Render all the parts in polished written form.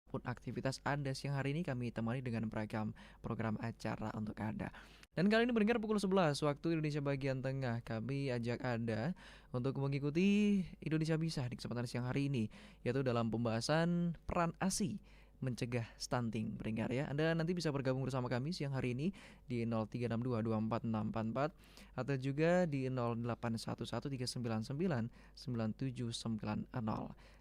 pun aktivitas Anda siang hari ini kami temani dengan beragam program acara untuk Anda. Dan kali ini mendengar pukul 11 waktu Indonesia bagian tengah, kami ajak Anda untuk mengikuti Indonesia Bisa di kesempatan siang hari ini, yaitu dalam pembahasan peran ASI mencegah stunting pendengar ya. Anda nanti bisa bergabung bersama kami siang hari ini di 0362246644 atau juga di 081139999790.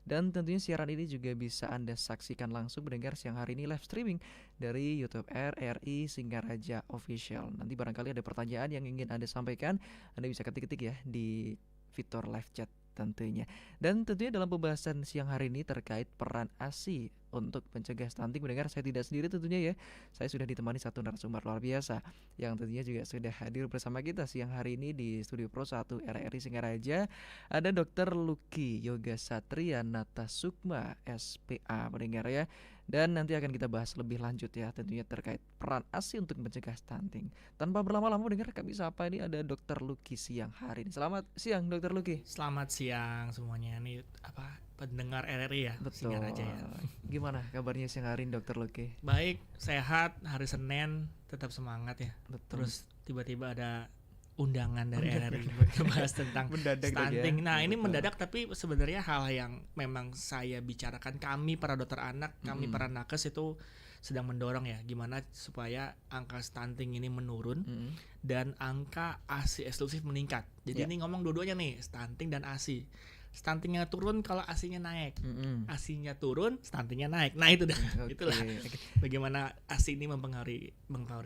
Dan tentunya siaran ini juga bisa Anda saksikan langsung mendengar siang hari ini live streaming dari YouTube RRI Singaraja Official. Nanti barangkali ada pertanyaan yang ingin Anda sampaikan, Anda bisa ketik-ketik ya di fitur live chat tentunya. Dan tentunya dalam pembahasan siang hari ini terkait peran ASI untuk mencegah stunting mendengar, saya tidak sendiri tentunya ya. Saya sudah ditemani satu narasumber luar biasa yang tentunya juga sudah hadir bersama kita siang hari ini di Studio Pro 1 RRI Singaraja. Ada Dr. Lucky Yoga Satria Natasukma SPA mendengar ya. Dan nanti akan kita bahas lebih lanjut ya tentunya terkait peran ASI untuk mencegah stunting. Tanpa berlama-lama mendengar, kami sapa ini ada Dr. Lucky siang hari ini. Selamat siang Dr. Lucky. Selamat siang semuanya. Ini pendengar RRI ya? Betul. Singaraja ya. Gimana kabarnya siang hari ini Dr. Lucky? Baik, sehat, hari Senin tetap semangat ya. Betul. Terus tiba-tiba ada undangan dari RRI membahas tentang stunting. Nah, ini mendadak tapi sebenarnya hal yang memang saya bicarakan, kami para dokter anak, kami para nakes itu sedang mendorong ya gimana supaya angka stunting ini menurun dan angka ASI eksklusif meningkat. Jadi ini ngomong dua-duanya nih, stunting dan ASI. Stuntingnya turun kalau ASI-nya naik, ASI-nya turun, stuntingnya naik. Nah itu dah, itulah bagaimana ASI ini mempengaruhi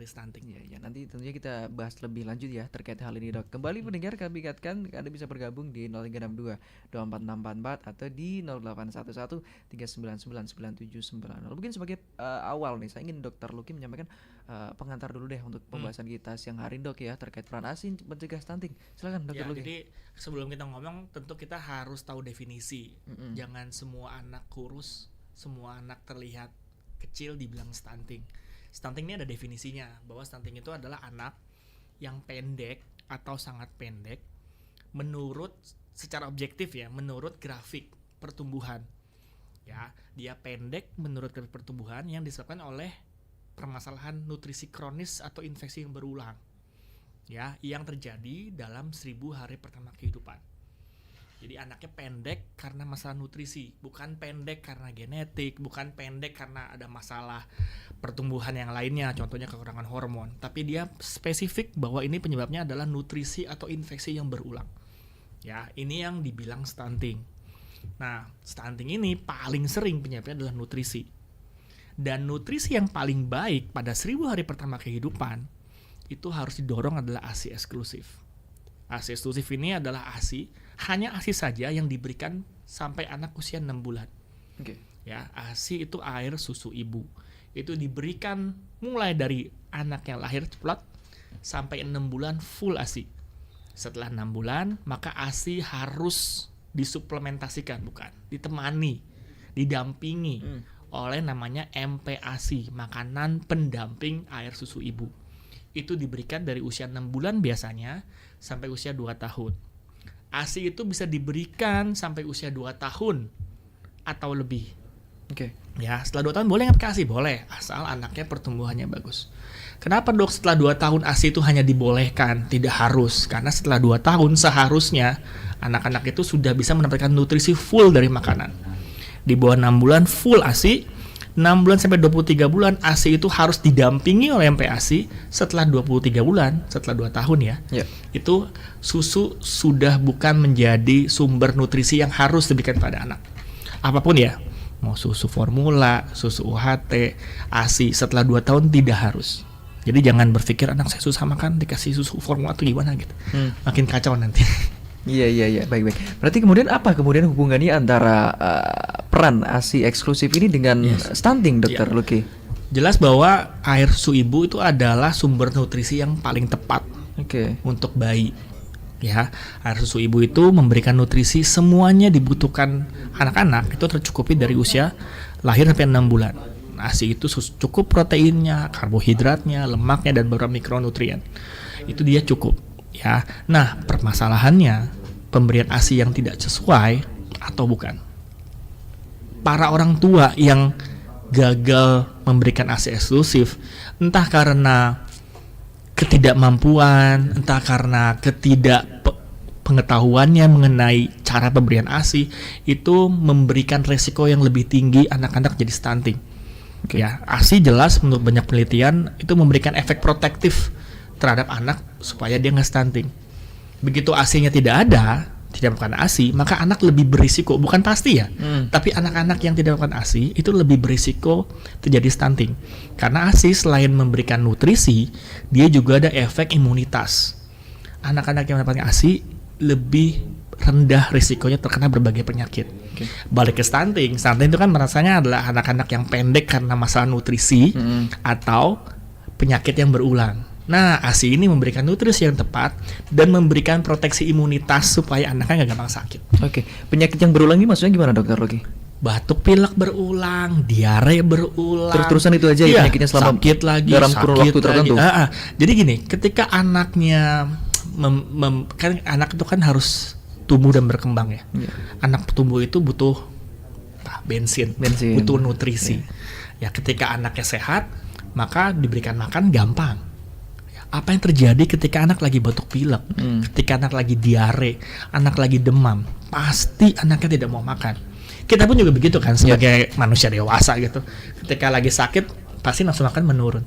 stunting. Ya, nanti tentunya kita bahas lebih lanjut ya terkait hal ini dok. Kembali pendengar kami ingatkan Anda bisa bergabung di 0362 24644 atau di 0811 3999790. Mungkin sebagai awal nih, saya ingin Dr. Lucky menyampaikan pengantar dulu deh untuk pembahasan kita siang hari dok ya terkait peran ASI mencegah stunting. Silakan Dr. Lucky. Jadi sebelum kita ngomong tentu kita harus tahu definisi. Jangan semua anak kurus, semua anak terlihat kecil dibilang stunting. Stunting ini ada definisinya, bahwa stunting itu adalah anak yang pendek atau sangat pendek menurut secara objektif ya, menurut grafik pertumbuhan. Ya, dia pendek menurut grafik pertumbuhan yang disebabkan oleh permasalahan nutrisi kronis atau infeksi yang berulang. Ya, yang terjadi dalam 1000 hari pertama kehidupan. Jadi anaknya pendek karena masalah nutrisi, bukan pendek karena genetik, bukan pendek karena ada masalah pertumbuhan yang lainnya, contohnya kekurangan hormon. Tapi dia spesifik bahwa ini penyebabnya adalah nutrisi atau infeksi yang berulang. Ya, ini yang dibilang stunting. Nah, stunting ini paling sering penyebabnya adalah nutrisi. Dan nutrisi yang paling baik pada 1000 hari pertama kehidupan itu harus didorong adalah ASI eksklusif. ASI eksklusif ini adalah ASI, hanya ASI saja yang diberikan sampai anak usia 6 bulan. Ya, ASI itu air susu ibu. Itu diberikan mulai dari anak yang lahir ceplok sampai 6 bulan full ASI. Setelah 6 bulan, maka ASI harus disuplementasikan, bukan ditemani, didampingi oleh namanya MPASI, makanan pendamping air susu ibu. Itu diberikan dari usia 6 bulan biasanya sampai usia 2 tahun. ASI itu bisa diberikan sampai usia 2 tahun atau lebih. Ya, setelah 2 tahun boleh nggak pakai ASI? Boleh, asal anaknya pertumbuhannya bagus. Kenapa dok setelah 2 tahun ASI itu hanya dibolehkan, tidak harus? Karena setelah 2 tahun seharusnya anak-anak itu sudah bisa mendapatkan nutrisi full dari makanan. Di bawah 6 bulan full ASI, 6 bulan sampai 23 bulan ASI itu harus didampingi oleh MPASI. Setelah 23 bulan, setelah 2 tahun ya, itu susu sudah bukan menjadi sumber nutrisi yang harus diberikan pada anak. Apapun ya, mau susu formula, susu UHT, ASI setelah 2 tahun tidak harus. Jadi jangan berpikir anak saya susah makan dikasih susu formula atau gimana gitu. Makin kacau nanti. Iya, baik. Berarti kemudian apa hubungannya antara peran ASI eksklusif ini dengan stunting, Dr. Lucky? Jelas bahwa air susu ibu itu adalah sumber nutrisi yang paling tepat untuk bayi. Ya, air susu ibu itu memberikan nutrisi semuanya dibutuhkan anak-anak itu tercukupi dari usia lahir sampai 6 bulan. ASI itu cukup proteinnya, karbohidratnya, lemaknya dan beberapa mikronutrien. Itu dia cukup. Ya, nah permasalahannya pemberian ASI yang tidak sesuai atau bukan. Para orang tua yang gagal memberikan ASI eksklusif, entah karena ketidakmampuan, entah karena pengetahuannya mengenai cara pemberian ASI, itu memberikan resiko yang lebih tinggi anak-anak jadi stunting. Ya, ASI jelas menurut banyak penelitian itu memberikan efek protektif terhadap anak supaya dia nggak stunting. Begitu ASI-nya tidak ada, tidak makan ASI, maka anak lebih berisiko, bukan pasti ya, tapi anak-anak yang tidak makan ASI itu lebih berisiko terjadi stunting. Karena ASI selain memberikan nutrisi, dia juga ada efek imunitas. Anak-anak yang mendapatkan ASI lebih rendah risikonya terkena berbagai penyakit. Balik ke stunting itu kan merasanya adalah anak-anak yang pendek karena masalah nutrisi atau penyakit yang berulang. Nah, ASI ini memberikan nutrisi yang tepat dan memberikan proteksi imunitas supaya anaknya nggak gampang sakit. Oke, penyakit yang berulang ini maksudnya gimana, Dokter Rocky? Batuk pilek berulang, diare berulang. Terus-terusan itu aja ya penyakitnya selama sakit lagi, dalam kurun waktu tertentu. Jadi gini, ketika anaknya kan anak itu kan harus tumbuh dan berkembang ya. Anak tumbuh itu butuh bensin, butuh nutrisi. Ya, ketika anaknya sehat, maka diberikan makan gampang. Apa yang terjadi ketika anak lagi batuk pilek, ketika anak lagi diare, anak lagi demam, pasti anaknya tidak mau makan. Kita pun juga begitu kan sebagai manusia dewasa gitu. Ketika lagi sakit, pasti nafsu makan menurun.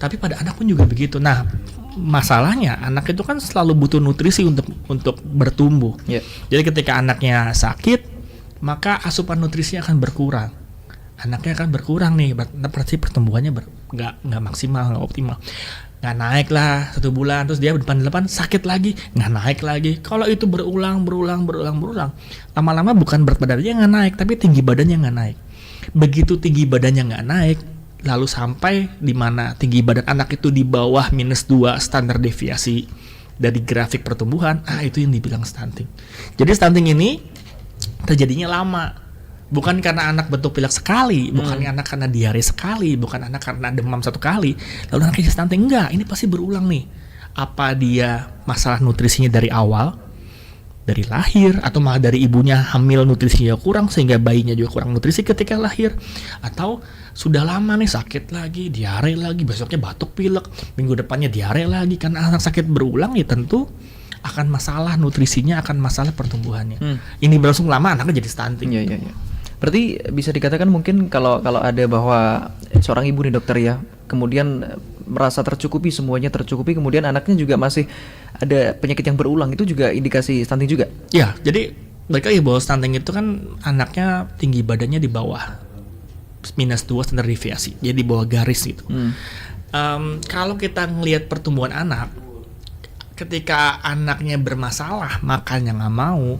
Tapi pada anak pun juga begitu. Nah, masalahnya anak itu kan selalu butuh nutrisi untuk bertumbuh. Jadi ketika anaknya sakit, maka asupan nutrisinya akan berkurang. Anaknya akan berkurang nih, berarti pertumbuhannya nggak maksimal, nggak optimal. Nggak naik lah 1 bulan, terus dia depan sakit lagi, nggak naik lagi. Kalau itu berulang, lama-lama bukan berat badannya nggak naik, tapi tinggi badannya nggak naik. Begitu tinggi badannya nggak naik, lalu sampai di mana tinggi badan anak itu di bawah -2 standar deviasi dari grafik pertumbuhan, itu yang dibilang stunting. Jadi stunting ini terjadinya lama. Bukan karena anak batuk pilek sekali, bukan anak karena diare sekali, bukan anak karena demam 1 kali, lalu anaknya stunting. Enggak, ini pasti berulang nih. Apa dia masalah nutrisinya dari awal, dari lahir, atau malah dari ibunya hamil nutrisinya kurang sehingga bayinya juga kurang nutrisi ketika lahir, atau sudah lama nih sakit lagi, diare lagi, besoknya batuk pilek, minggu depannya diare lagi. Karena anak sakit berulang ya tentu akan masalah nutrisinya, akan masalah pertumbuhannya. Ini berlangsung lama, anaknya jadi stunting. Iya. Berarti bisa dikatakan mungkin kalau ada bahwa seorang ibu nih dokter ya, kemudian merasa semuanya tercukupi, kemudian anaknya juga masih ada penyakit yang berulang, itu juga indikasi stunting juga? Ya, jadi balik lagi bahwa stunting itu kan anaknya tinggi badannya di bawah -2 standar deviasi, jadi di bawah garis gitu. Kalau kita ngelihat pertumbuhan anak, ketika anaknya bermasalah, makannya nggak mau,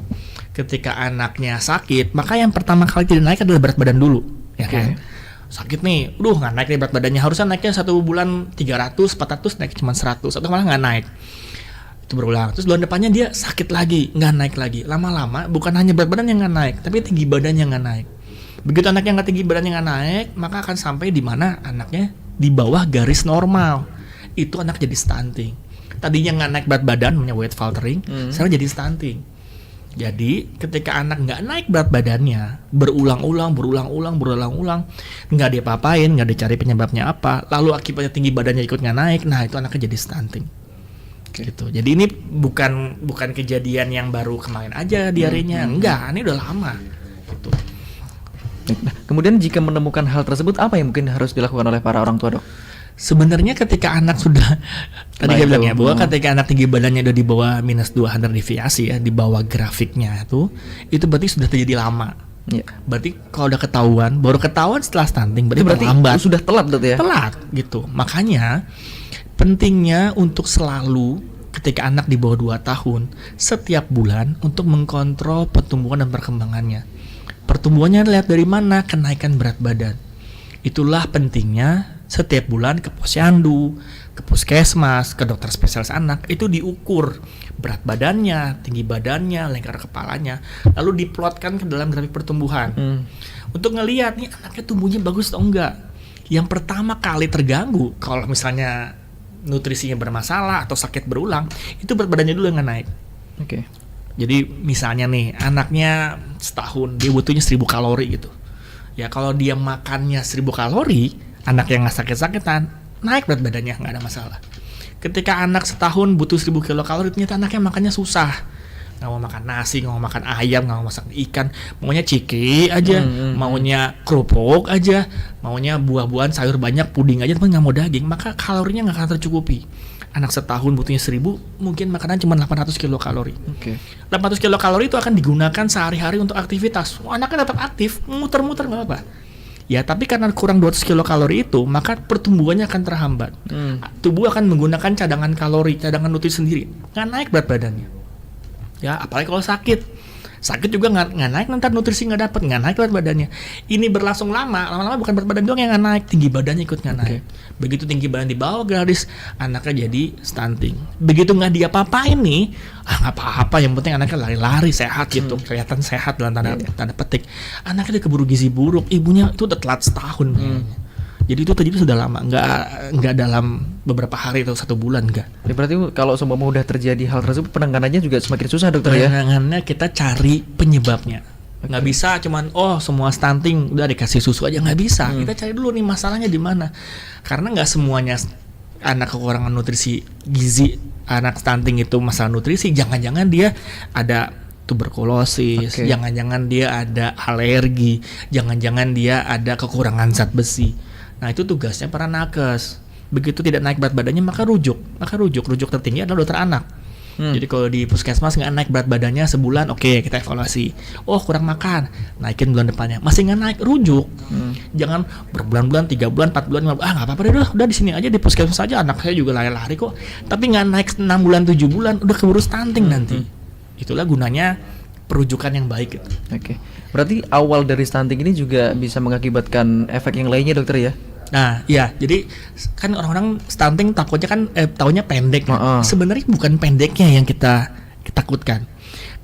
ketika anaknya sakit, maka yang pertama kali tidak naik adalah berat badan dulu, ya kan? Sakit nih, nggak naik nih berat badannya, harusnya naiknya 1 bulan 300, 400, naik cuma 100 atau malah nggak naik. Itu berulang. Terus bulan depannya dia sakit lagi, nggak naik lagi. Lama-lama bukan hanya berat badan yang nggak naik, tapi tinggi badannya nggak naik. Begitu anaknya nggak tinggi badannya nggak naik, maka akan sampai di mana anaknya di bawah garis normal. Itu anak jadi stunting. Tadinya nggak naik berat badan, namanya weight faltering, sekarang jadi stunting. Jadi ketika anak nggak naik berat badannya, berulang-ulang, nggak diapa-apain, nggak dicari penyebabnya apa, lalu akibatnya tinggi badannya ikut nggak naik, nah itu anaknya jadi stunting. Gitu. Jadi ini bukan kejadian yang baru kemarin aja diarenya, enggak, ini udah lama. Gitu. Nah, kemudian jika menemukan hal tersebut, apa yang mungkin harus dilakukan oleh para orang tua, Dok? Sebenarnya ketika anak sudah tadi saya bilang ya, bahwa ketika anak tinggi badannya udah di bawah -2 standar deviasi ya, di bawah grafiknya itu berarti sudah terjadi lama. Berarti kalau udah ketahuan, baru ketahuan setelah stunting, berarti lambat. Sudah telat berarti ya? Telat gitu. Makanya pentingnya untuk selalu ketika anak di bawah 2 tahun, setiap bulan untuk mengkontrol pertumbuhan dan perkembangannya. Pertumbuhannya lihat dari mana? Kenaikan berat badan. Itulah pentingnya setiap bulan ke posyandu, ke puskesmas, ke dokter spesialis anak, itu diukur berat badannya, tinggi badannya, lingkar kepalanya, lalu diplotkan ke dalam grafik pertumbuhan. Untuk ngelihat nih anaknya tumbuhnya bagus atau enggak. Yang pertama kali terganggu kalau misalnya nutrisinya bermasalah atau sakit berulang, itu berat badannya dulu yang nggak naik. Jadi misalnya nih anaknya setahun dia butuhnya 1000 kalori gitu. Ya kalau dia makannya 1000 kalori, anak yang nggak sakit-sakitan, naik berat badannya, nggak ada masalah. Ketika anak setahun butuh 1000 kilokalori, ternyata anaknya makannya susah. Nggak mau makan nasi, nggak mau makan ayam, nggak mau masak ikan, maunya ciki aja, maunya kerupuk aja, maunya buah-buahan, sayur banyak, puding aja, tapi nggak mau daging, maka kalorinya nggak akan tercukupi. Anak setahun butuhnya 1000, mungkin makanan cuma 800 kilokalori. 800 kilokalori itu akan digunakan sehari-hari untuk aktivitas. Anaknya tetap aktif, muter-muter nggak apa-apa. Ya, tapi karena kurang 200 kilokalori itu, maka pertumbuhannya akan terhambat. Tubuh akan menggunakan cadangan kalori, cadangan nutrisi sendiri. Nggak naik berat badannya. Ya, apalagi kalau sakit juga nggak naik, nanti nutrisi nggak dapat, nggak naik berat badannya. Ini berlangsung lama-lama bukan berat badan doang yang nggak naik, tinggi badannya ikut nggak naik. Begitu tinggi badan di bawah garis, anaknya jadi stunting. Begitu nggak diapa-apain nih, nggak apa-apa, yang penting anaknya lari-lari sehat gitu, kelihatan sehat dalam tanda petik. Anaknya udah keburu gizi buruk, ibunya itu udah telat setahun. Jadi itu terjadi sudah lama, nggak dalam beberapa hari atau 1 bulan, nggak. Ya, berarti kalau seumpama udah terjadi hal tersebut, penanganannya juga semakin susah, dokter ya? Penanganannya kita cari penyebabnya. Nggak bisa cuman semua stunting udah dikasih susu aja, nggak bisa. Kita cari dulu nih masalahnya di mana. Karena nggak semuanya anak kekurangan nutrisi gizi, anak stunting itu masalah nutrisi. Jangan-jangan dia ada tuberkulosis, jangan-jangan dia ada alergi, jangan-jangan dia ada kekurangan zat besi. Nah, itu tugasnya para nakes. Begitu tidak naik berat badannya, maka rujuk tertinggi adalah dokter anak. Jadi kalau di puskesmas nggak naik berat badannya sebulan, oke, kita evaluasi. Kurang makan, naikin bulan depannya. Masih nggak naik, rujuk. Jangan berbulan-bulan, 3 bulan, 4 bulan, nggak apa-apa deh, udah di sini aja, di puskesmas aja, anak saya juga lari-lari kok. Tapi nggak naik 6 bulan, 7 bulan, udah keburu stunting nanti. Itulah gunanya perujukan yang baik gitu. Berarti awal dari stunting ini juga bisa mengakibatkan efek yang lainnya, dokter ya? Nah, ya, jadi kan orang-orang stunting takutnya kan taunya pendek. Sebenarnya bukan pendeknya yang kita takutkan.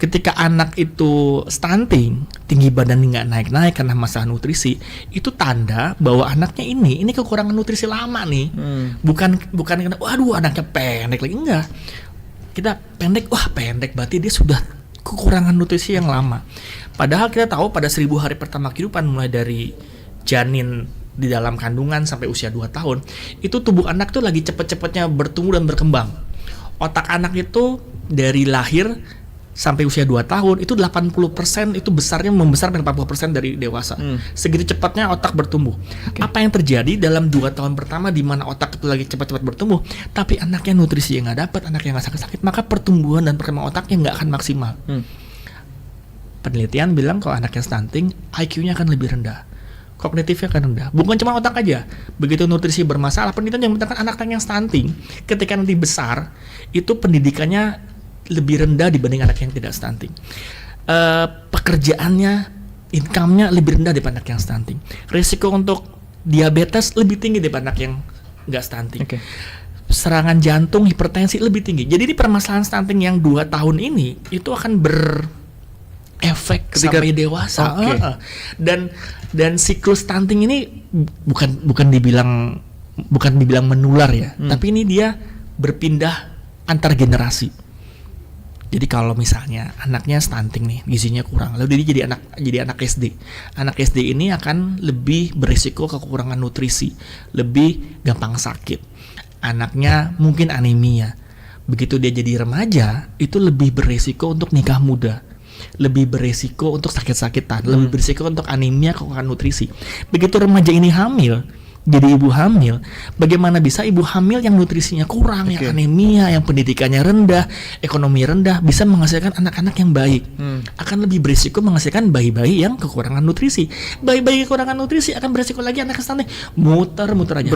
Ketika anak itu stunting, tinggi badan nggak naik-naik karena masalah nutrisi, itu tanda bahwa anaknya ini kekurangan nutrisi lama nih. Bukan waduh anaknya pendek lagi, enggak. Kita pendek, pendek berarti dia sudah kekurangan nutrisi yang lama. Padahal kita tahu pada 1000 hari pertama kehidupan, mulai dari janin di dalam kandungan sampai usia 2 tahun, itu tubuh anak tuh lagi cepet-cepetnya bertumbuh dan berkembang. Otak anak itu dari lahir sampai usia 2 tahun itu 80% itu besarnya membesar dari 40% dari dewasa. Segitu cepatnya otak bertumbuh. Apa yang terjadi dalam 2 tahun pertama di mana otak itu lagi cepat-cepat bertumbuh, tapi anaknya nutrisi yang nggak dapat, anaknya nggak sakit-sakit, maka pertumbuhan dan perkembangan otaknya nggak akan maksimal. Penelitian bilang kalau anaknya stunting, IQ-nya akan lebih rendah, kognitifnya akan rendah. Bukan cuma otak aja. Begitu nutrisi bermasalah, penelitian yang mengatakan anak yang stunting ketika nanti besar itu pendidikannya lebih rendah dibanding anak yang tidak stunting. Pekerjaannya, income-nya lebih rendah daripada anak yang stunting. Risiko untuk diabetes lebih tinggi daripada anak yang nggak stunting. Serangan jantung, hipertensi lebih tinggi. Jadi ini permasalahan stunting yang 2 tahun ini itu akan berefek sampai dewasa. Dan siklus stunting ini bukan dibilang menular ya, tapi ini dia berpindah antar generasi. Jadi kalau misalnya anaknya stunting nih, gizinya kurang, lalu dia jadi anak SD. Anak SD ini akan lebih berisiko kekurangan nutrisi, lebih gampang sakit. Anaknya mungkin anemia. Begitu dia jadi remaja, itu lebih berisiko untuk nikah muda, lebih beresiko untuk sakit-sakitan, lebih beresiko untuk anemia, kekurangan nutrisi. Begitu remaja ini hamil, jadi ibu hamil, bagaimana bisa ibu hamil yang nutrisinya kurang, yang anemia, yang pendidikannya rendah, ekonomi rendah, bisa menghasilkan anak-anak yang baik? Akan lebih berisiko menghasilkan bayi-bayi yang kekurangan nutrisi. Bayi-bayi kekurangan nutrisi akan berisiko lagi anak stunting. Muter-muter aja.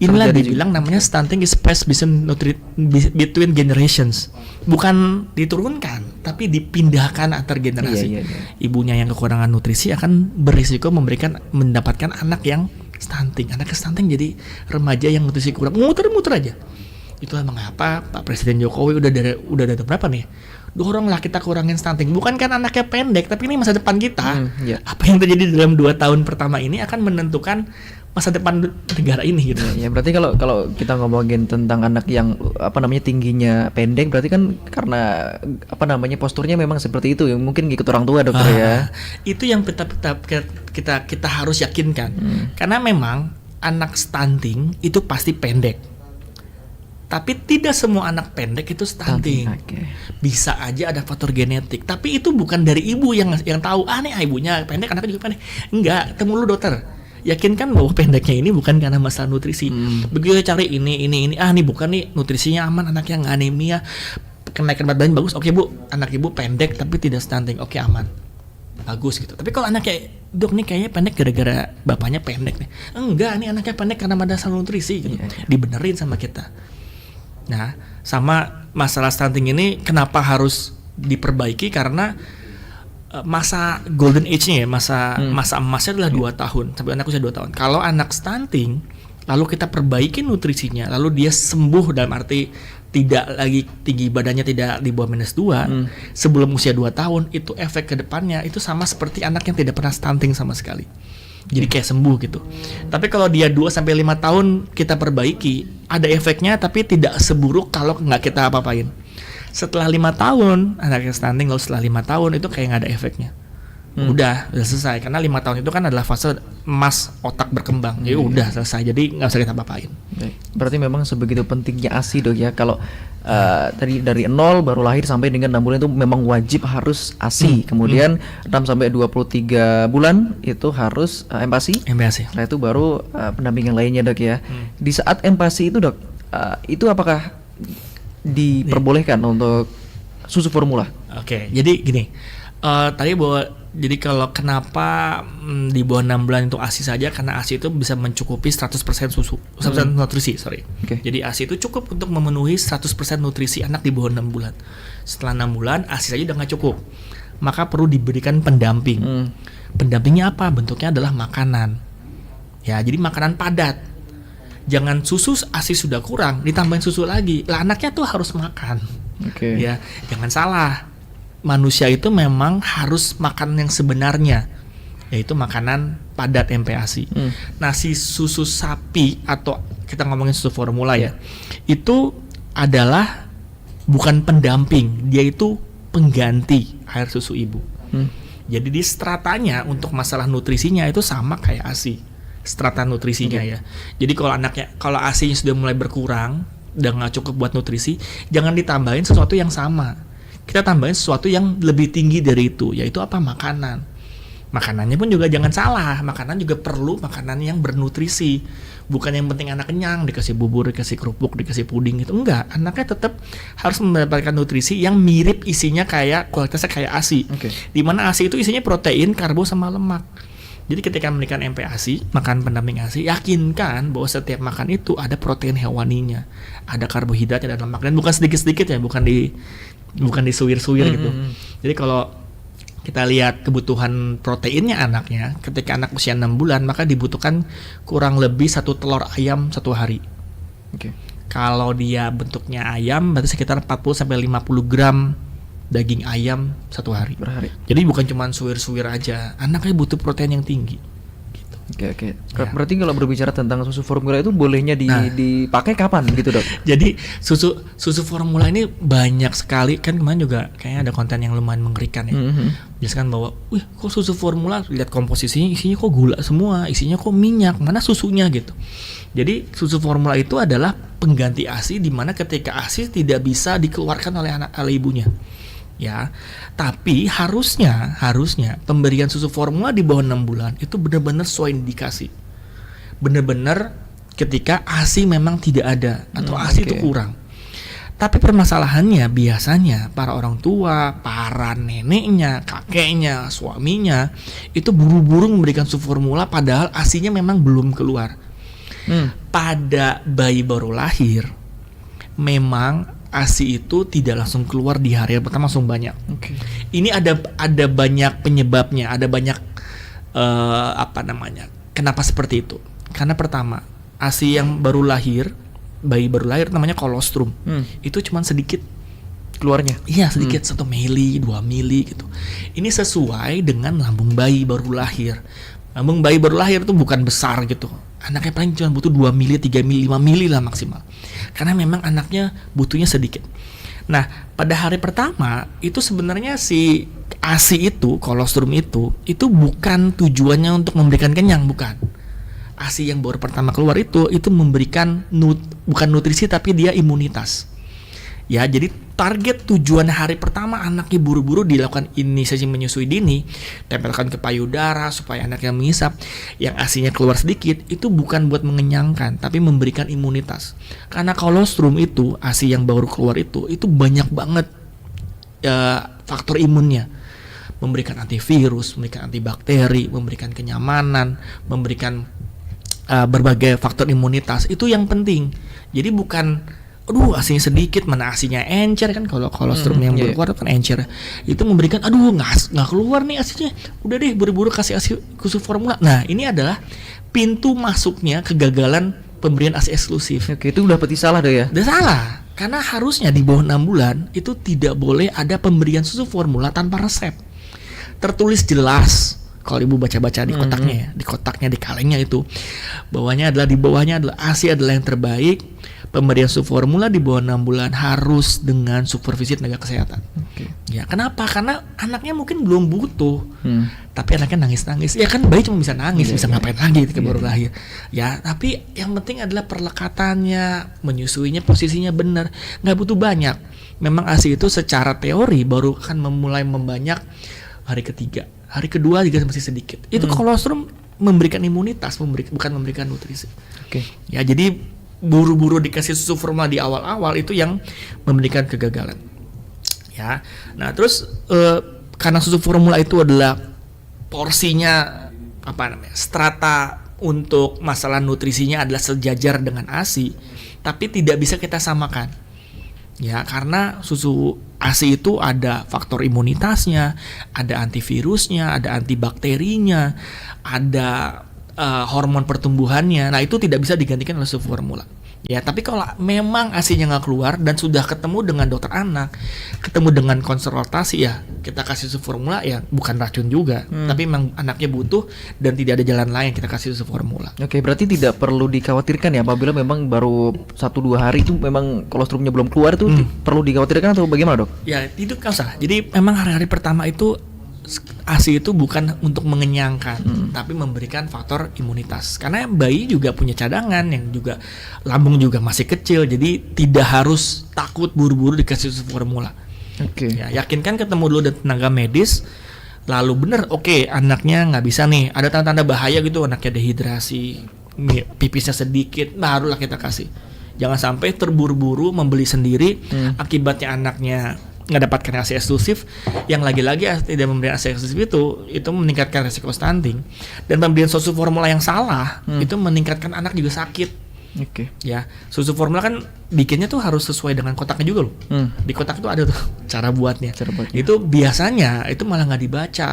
Inilah dibilang namanya stunting is passed between generations. Bukan diturunkan, tapi dipindahkan antar generasi. Ibunya yang kekurangan nutrisi akan berisiko mendapatkan anak yang stunting. Anak stunting jadi remaja yang nutrisi kurang, muter-muter aja. Itulah mengapa Pak Presiden Jokowi udah dari berapa nih, doronglah kita kurangin stunting. Bukan kan anaknya pendek, tapi ini masa depan kita. Apa yang terjadi dalam 2 tahun pertama ini akan menentukan masa depan negara ini gitu. Ya berarti kalau kita ngomongin tentang anak yang tingginya pendek, berarti kan karena posturnya memang seperti itu, yang mungkin ngikut orang tua dokter ya. Itu yang kita harus yakinkan. Karena memang anak stunting itu pasti pendek. Tapi tidak semua anak pendek itu stunting. Okay. Bisa aja ada faktor genetik. Tapi itu bukan dari ibu yang tahu. Nih ibunya pendek, anaknya juga pendek. Enggak, temu lu dokter. Yakinkan bahwa pendeknya ini bukan karena masalah nutrisi. Begitu cari ini. Nih bukan nih, nutrisinya aman, anaknya nggak anemia, kenaikan berat badan bagus. Oke bu, anak ibu pendek tapi tidak stunting. Oke, aman, bagus gitu. Tapi kalau anaknya, dok nih kayaknya pendek gara-gara bapaknya pendek nih. Enggak, nih anaknya pendek karena masalah nutrisi gitu. Dibenerin sama kita. Nah, sama masalah stunting ini kenapa harus diperbaiki, karena masa golden age-nya ya, masa emasnya adalah 2 tahun sampai anak usia 2 tahun. Kalau anak stunting lalu kita perbaiki nutrisinya, lalu dia sembuh, dalam arti tidak lagi tinggi badannya, tidak di bawah -2 sebelum usia 2 tahun, itu efek ke depannya itu sama seperti anak yang tidak pernah stunting sama sekali. Jadi kayak sembuh gitu. Tapi kalau dia 2 sampai 5 tahun kita perbaiki, ada efeknya tapi tidak seburuk kalau nggak kita apa-apain. Setelah 5 tahun anaknya stunting, lalu setelah 5 tahun itu kayak nggak ada efeknya. Udah selesai, karena 5 tahun itu kan adalah fase emas otak berkembang. Jadi udah selesai, jadi nggak usah kita apa-apain. Berarti memang sebegitu pentingnya ASI dok ya. Kalau tadi dari 0 baru lahir sampai dengan 6 bulan itu memang wajib harus ASI. Kemudian 6 sampai 23 bulan itu harus MPASI. Setelah itu baru pendampingan lainnya dok ya. Di saat MPASI itu dok, itu apakah diperbolehkan untuk susu formula? Oke, jadi gini, tadi bahwa jadi kalau kenapa di bawah 6 bulan itu ASI saja, karena ASI itu bisa mencukupi 100% susu, 100% nutrisi, Jadi ASI itu cukup untuk memenuhi 100% nutrisi anak di bawah 6 bulan. Setelah 6 bulan ASI saja udah nggak cukup, maka perlu diberikan pendamping. Pendampingnya apa? Bentuknya adalah makanan. Ya, jadi makanan padat. Jangan susu ASI sudah kurang ditambahin susu lagi. Lah anaknya tuh harus makan. Ya, jangan salah. Manusia itu memang harus makan yang sebenarnya, yaitu makanan padat MPASI. Nah, si susu sapi atau kita ngomongin susu formula ya, itu adalah bukan pendamping, dia itu pengganti air susu ibu. Jadi di stratanya untuk masalah nutrisinya itu sama kayak ASI. Strata nutrisinya ya. Jadi kalau ASI-nya sudah mulai berkurang, udah nggak cukup buat nutrisi, jangan ditambahin sesuatu yang sama. Kita tambahin sesuatu yang lebih tinggi dari itu, yaitu apa? Makanan. Makanannya pun juga jangan salah, makanan juga perlu makanan yang bernutrisi. Bukan yang penting anak kenyang, dikasih bubur, dikasih kerupuk, dikasih puding gitu. Enggak, anaknya tetap harus mendapatkan nutrisi yang mirip isinya kayak kualitasnya kayak ASI. Dimana ASI itu isinya protein, karbo, sama lemak. Jadi ketika memberikan MPASI, makan pendamping ASI, yakinkan bahwa setiap makan itu ada protein hewaninya, ada karbohidratnya dan lemak, dan bukan sedikit-sedikit ya, bukan disuir-suir gitu. Jadi kalau kita lihat kebutuhan proteinnya anaknya, ketika anak usia 6 bulan, maka dibutuhkan kurang lebih 1 telur ayam 1 hari. Kalau dia bentuknya ayam, berarti sekitar 40 sampai 50 gram daging ayam 1 hari. Jadi bukan cuma suwir-suwir aja, anaknya butuh protein yang tinggi. Oke. Ya. Berarti kalau berbicara tentang susu formula itu bolehnya dipakai kapan gitu dok? Jadi susu formula ini banyak sekali, kan kemarin juga kayaknya ada konten yang lumayan mengerikan ya. Jelaskan bahwa, kok susu formula, lihat komposisinya, isinya kok gula semua, isinya kok minyak, mana susunya gitu. Jadi susu formula itu adalah pengganti ASI, di mana ketika ASI tidak bisa dikeluarkan oleh ibunya. Ya, tapi harusnya pemberian susu formula di bawah 6 bulan itu benar-benar sesuai indikasi. Benar-benar ketika ASI memang tidak ada atau ASI itu kurang. Tapi permasalahannya biasanya para orang tua, para neneknya, kakeknya, suaminya itu buru-buru memberikan susu formula padahal ASInya memang belum keluar. Pada bayi baru lahir memang ASI itu tidak langsung keluar di hari pertama langsung banyak. Ini ada banyak penyebabnya, ada banyak kenapa seperti itu? Karena pertama, ASI yang baru lahir, bayi baru lahir namanya kolostrum. Itu cuma sedikit keluarnya. Iya, sedikit 1 mili, 2 mili gitu. Ini sesuai dengan lambung bayi baru lahir. Lambung bayi baru lahir itu bukan besar gitu. Anaknya paling cuma butuh 2 mili, 3 mili, 5 mili lah maksimal. Karena memang anaknya butuhnya sedikit. Nah, pada hari pertama itu sebenarnya si ASI itu, kolostrum itu bukan tujuannya untuk memberikan kenyang, bukan. ASI yang baru pertama keluar itu memberikan bukan nutrisi tapi dia imunitas. Ya, jadi target tujuan hari pertama anaknya buru-buru dilakukan inisiasi menyusui dini, tempelkan ke payudara supaya anaknya mengisap, yang ASI-nya keluar sedikit, itu bukan buat mengenyangkan, tapi memberikan imunitas. Karena kolostrum itu, ASI yang baru keluar itu banyak banget faktor imunnya. Memberikan antivirus, memberikan antibakteri, memberikan kenyamanan, memberikan berbagai faktor imunitas. Itu yang penting. Jadi bukan ASInya sedikit, mana ASInya encer kan, kalau kolostrum yang baru keluar kan encer. Itu memberikan nggak keluar nih ASInya. Udah deh buru-buru kasih ASI khusus formula. Nah, ini adalah pintu masuknya kegagalan pemberian ASI eksklusif. Oke, itu udah peti salah deh ya. Udah salah. Karena harusnya di bawah 6 bulan itu tidak boleh ada pemberian susu formula tanpa resep. Tertulis jelas. Kalau ibu baca-baca di kotaknya ya, di kotaknya, di kalengnya itu, di bawahnya adalah ASI adalah yang terbaik. Pemberian susu formula di bawah 6 bulan harus dengan supervisi tenaga kesehatan. Ya, kenapa? Karena anaknya mungkin belum butuh, tapi anaknya nangis-nangis. Ya kan bayi cuma bisa nangis, bisa ngapain lagi ketika baru lahir. Ya, tapi yang penting adalah perlekatannya, menyusuinya, posisinya benar. Nggak butuh banyak. Memang ASI itu secara teori baru akan memulai membanyak hari ketiga. Hari kedua juga masih sedikit. Itu kolostrum memberikan imunitas, bukan memberikan nutrisi. Ya, jadi buru-buru dikasih susu formula di awal-awal itu yang memberikan kegagalan. Ya. Nah, terus karena susu formula itu adalah porsinya strata untuk masalah nutrisinya adalah sejajar dengan ASI, tapi tidak bisa kita samakan. Ya, karena susu ASI itu ada faktor imunitasnya, ada antivirusnya, ada antibakterinya, ada hormon pertumbuhannya. Nah, itu tidak bisa digantikan oleh susu formula. Ya, tapi kalau memang ASI-nya nggak keluar dan sudah ketemu dengan dokter anak, ketemu dengan konsultasi, ya kita kasih susu formula, ya bukan racun juga, tapi memang anaknya butuh dan tidak ada jalan lain kita kasih susu formula. Oke, berarti tidak perlu dikhawatirkan ya apabila memang baru 1-2 hari itu memang kolostrumnya belum keluar, itu perlu dikhawatirkan atau bagaimana, Dok? Ya, itu nggak usah. Jadi memang hari-hari pertama itu ASI itu bukan untuk mengenyangkan, tapi memberikan faktor imunitas. Karena bayi juga punya cadangan, yang juga lambung juga masih kecil, jadi tidak harus takut buru-buru dikasih susu formula. Ya, yakinkan ketemu dulu dengan tenaga medis, lalu bener anaknya nggak bisa nih, ada tanda-tanda bahaya gitu, anaknya dehidrasi, pipisnya sedikit, barulah kita kasih. Jangan sampai terburu-buru membeli sendiri, akibatnya anaknya nggak dapatkan ASI eksklusif, yang lagi-lagi tidak memberikan ASI eksklusif itu meningkatkan resiko stunting, dan pemberian susu formula yang salah itu meningkatkan anak juga sakit. Ya, susu formula kan bikinnya tuh harus sesuai dengan kotaknya juga loh. Di kotak itu ada tuh cara buatnya. Itu biasanya itu malah nggak dibaca.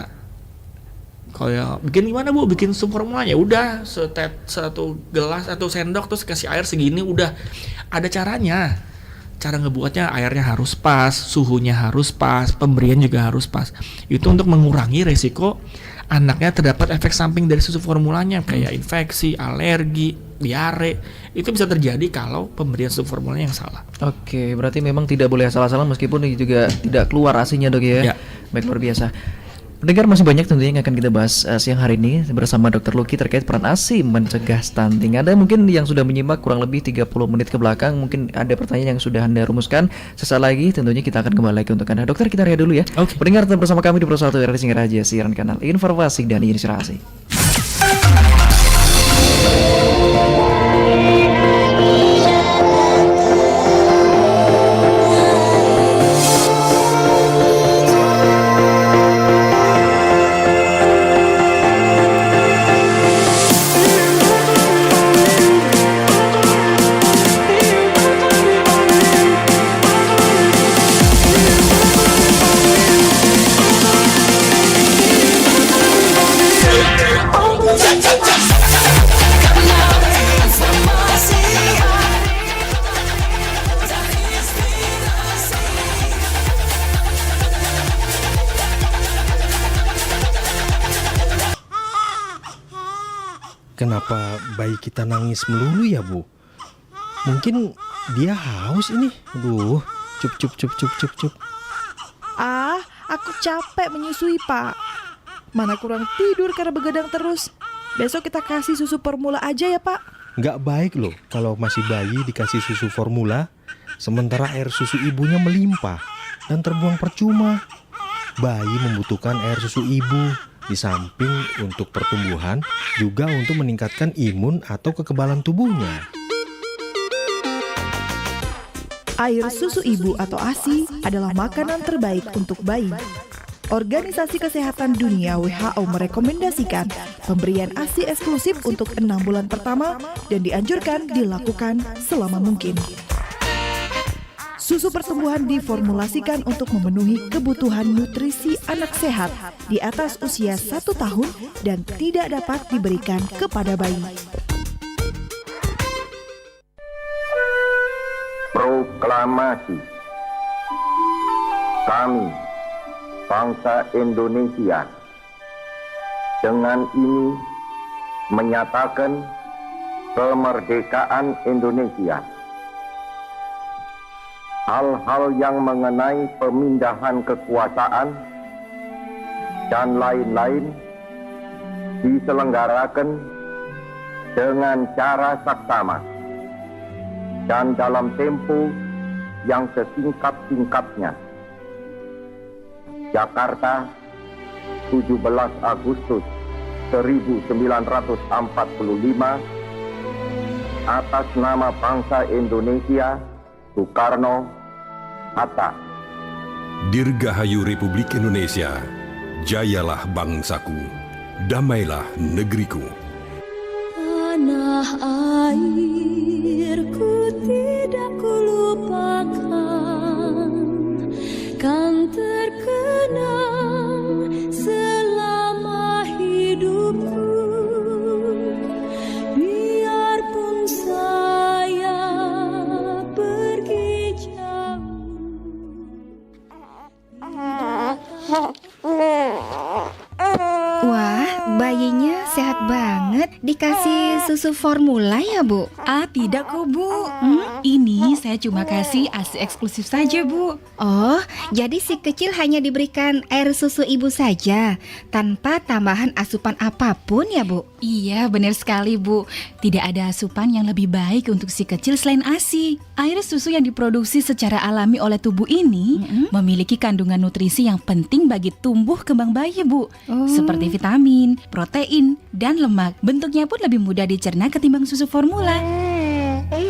Kalau bikin gimana Bu? Bikin susu formulanya udah satu gelas atau sendok terus kasih air segini, udah ada caranya. Cara ngebuatnya, airnya harus pas, suhunya harus pas, pemberian juga harus pas. Itu untuk mengurangi resiko anaknya terdapat efek samping dari susu formulanya, kayak infeksi, alergi, diare. Itu bisa terjadi kalau pemberian susu formulanya yang salah. Oke, berarti memang tidak boleh salah-salah meskipun juga tidak keluar ASI-nya, Dok ya. Baik, luar biasa. Pendengar, masih banyak tentunya yang akan kita bahas siang hari ini bersama Dr. Lucky terkait peran ASI mencegah stunting. Ada mungkin yang sudah menyimak kurang lebih 30 menit ke belakang, mungkin ada pertanyaan yang sudah Anda rumuskan. Sesaat lagi tentunya kita akan kembali lagi untuk Anda. Dokter, kita rehat dulu ya. Pendengar, tetap bersama kami di Pro 1 RRI Singaraja, siaran kanal informasi dan inspirasi. kenapa bayi kita nangis melulu ya, Bu? Mungkin dia haus ini. Aduh, cup. Ah, aku capek menyusui, Pak. Mana kurang tidur karena begadang terus. Besok kita kasih susu formula aja ya, Pak. Nggak baik loh kalau masih bayi dikasih susu formula, sementara air susu ibunya melimpah dan terbuang percuma. Bayi membutuhkan air susu ibu, di samping untuk pertumbuhan, juga untuk meningkatkan imun atau kekebalan tubuhnya. Air susu ibu atau ASI adalah makanan terbaik untuk bayi. Organisasi Kesehatan Dunia WHO merekomendasikan pemberian ASI eksklusif untuk 6 bulan pertama dan dianjurkan dilakukan selama mungkin. Susu pertumbuhan diformulasikan untuk memenuhi kebutuhan nutrisi anak sehat di atas usia 1 tahun dan tidak dapat diberikan kepada bayi. Proklamasi. Kami, bangsa Indonesia, dengan ini menyatakan kemerdekaan Indonesia. Hal-hal yang mengenai pemindahan kekuasaan dan lain-lain diselenggarakan dengan cara saksama dan dalam tempo yang sesingkat-singkatnya. Jakarta, 17 Agustus 1945, atas nama bangsa Indonesia, Soekarno, Hatta. Dirgahayu Republik Indonesia, jayalah bangsaku, damailah negeriku. Tanah airku tidak kulupakan, kan terkenang selama hidupku. Biarpun saya pergi jauh. Wah, bayinya sehat banget. Dikasih susu formula ya, Bu? Ah, tidak kok, Bu. Ini saya cuma kasih ASI eksklusif saja, Bu. Oh, jadi si kecil hanya diberikan air susu ibu saja, tanpa tambahan asupan apapun ya, Bu? Iya, benar sekali, Bu. Tidak ada asupan yang lebih baik untuk si kecil selain ASI. Air susu yang diproduksi secara alami oleh tubuh ini memiliki kandungan nutrisi yang penting bagi tumbuh kembang bayi, Bu. Seperti vitamin, protein, dan lemak. Bentuknya pun lebih mudah dicerna ketimbang susu formula.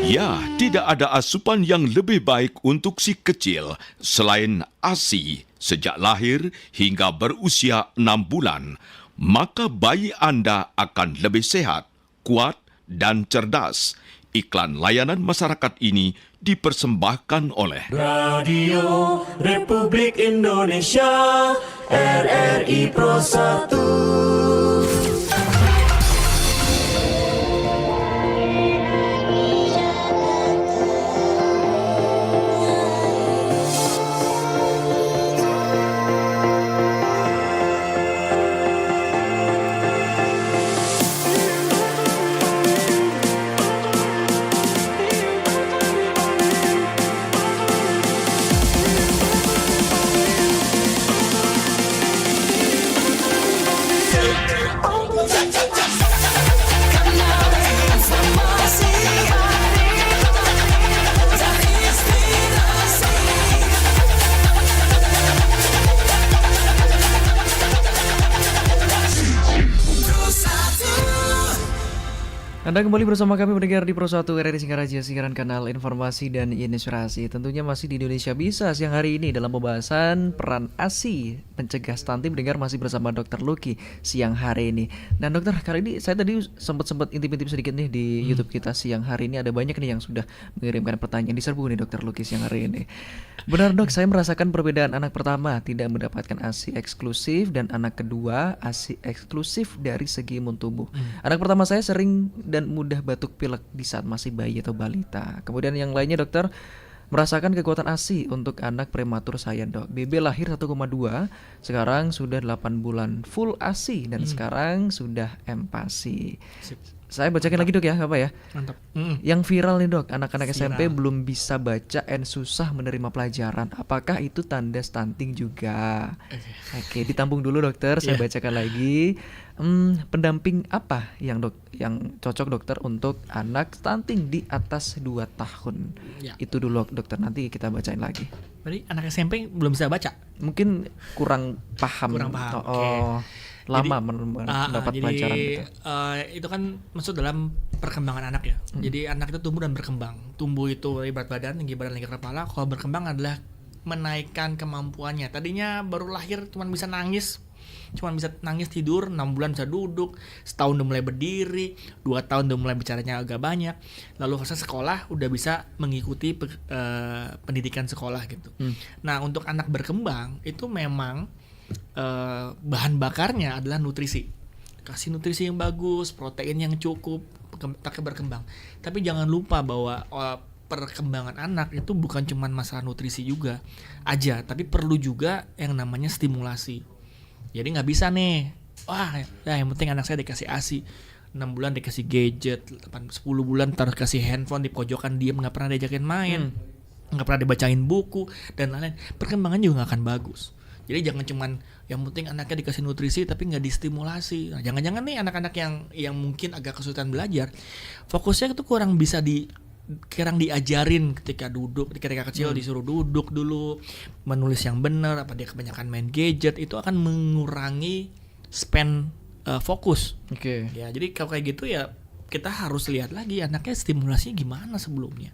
Ya, tidak ada asupan yang lebih baik untuk si kecil selain ASI sejak lahir hingga berusia 6 bulan. Maka bayi Anda akan lebih sehat, kuat, dan cerdas. Iklan layanan masyarakat ini dipersembahkan oleh Radio Republik Indonesia, RRI Pro 1. Anda kembali bersama kami mendengar di Pro 1 RRI Singaraja, siaran kanal informasi dan inspirasi. Tentunya masih di Indonesia Bisa siang hari ini dalam pembahasan peran ASI mencegah stunting. Mendengar masih bersama Dr. Lucky siang hari ini. Dan dokter, kali ini saya tadi sempat intip-intip sedikit nih di YouTube kita siang hari ini. Ada banyak nih yang sudah mengirimkan pertanyaan diserbu nih Dr. Lucky siang hari ini. Benar dok, saya merasakan perbedaan anak pertama tidak mendapatkan ASI eksklusif dan anak kedua ASI eksklusif dari segi imun tubuh. Anak pertama saya sering dan mudah batuk pilek di saat masih bayi atau balita. Kemudian yang lainnya dokter, merasakan kekuatan ASI untuk anak prematur saya dok. BB lahir 1,2, sekarang sudah 8 bulan full ASI dan sekarang sudah MPASI. Saya bacakan lagi dok ya, apa ya? Mantap. Yang viral nih dok, anak-anak SMP Viral. belum bisa baca and susah menerima pelajaran. Apakah itu tanda stunting juga? Oke, ditampung dulu dokter. Saya Iya. bacakan lagi. Pendamping apa yang cocok dokter untuk anak stunting di atas 2 tahun? Ya. Itu dulu dokter, nanti kita bacain lagi. Berarti anak SMP belum bisa baca. Mungkin kurang paham. Kurang paham, Oh, oke. lama Jadi, mendapat jadi, pelajaran gitu. itu kan masuk dalam perkembangan anak ya. Jadi anak itu tumbuh dan berkembang. Tumbuh itu berat badan, tinggi badan, tinggi kepala. Kalau berkembang adalah menaikkan kemampuannya. Tadinya baru lahir cuma bisa nangis tidur, 6 bulan bisa duduk, setahun udah mulai berdiri, 2 tahun udah mulai bicaranya agak banyak. Lalu fase sekolah udah bisa mengikuti pendidikan sekolah gitu. Nah, untuk anak berkembang itu memang bahan bakarnya adalah nutrisi. Kasih nutrisi yang bagus, protein yang cukup, berkembang. Tapi jangan lupa bahwa perkembangan anak itu bukan cuma masalah nutrisi juga aja, tapi perlu juga yang namanya stimulasi. Jadi nggak bisa nih, wah ya yang penting anak saya dikasih ASI, 6 bulan dikasih gadget, 10 bulan terus kasih handphone di pojokan diem, nggak pernah diajakin main, nggak pernah dibacain buku dan lain-lain. Perkembangan juga nggak akan bagus. Jadi jangan cuman yang penting anaknya dikasih nutrisi tapi nggak distimulasi. Nah, jangan-jangan nih anak-anak yang mungkin agak kesulitan belajar, fokusnya itu kurang diajarin ketika kecil, disuruh duduk dulu, menulis yang benar, apa dia kebanyakan main gadget, itu akan mengurangi span fokus. Oke. Ya, jadi kalau kayak gitu ya kita harus lihat lagi anaknya stimulasinya gimana sebelumnya.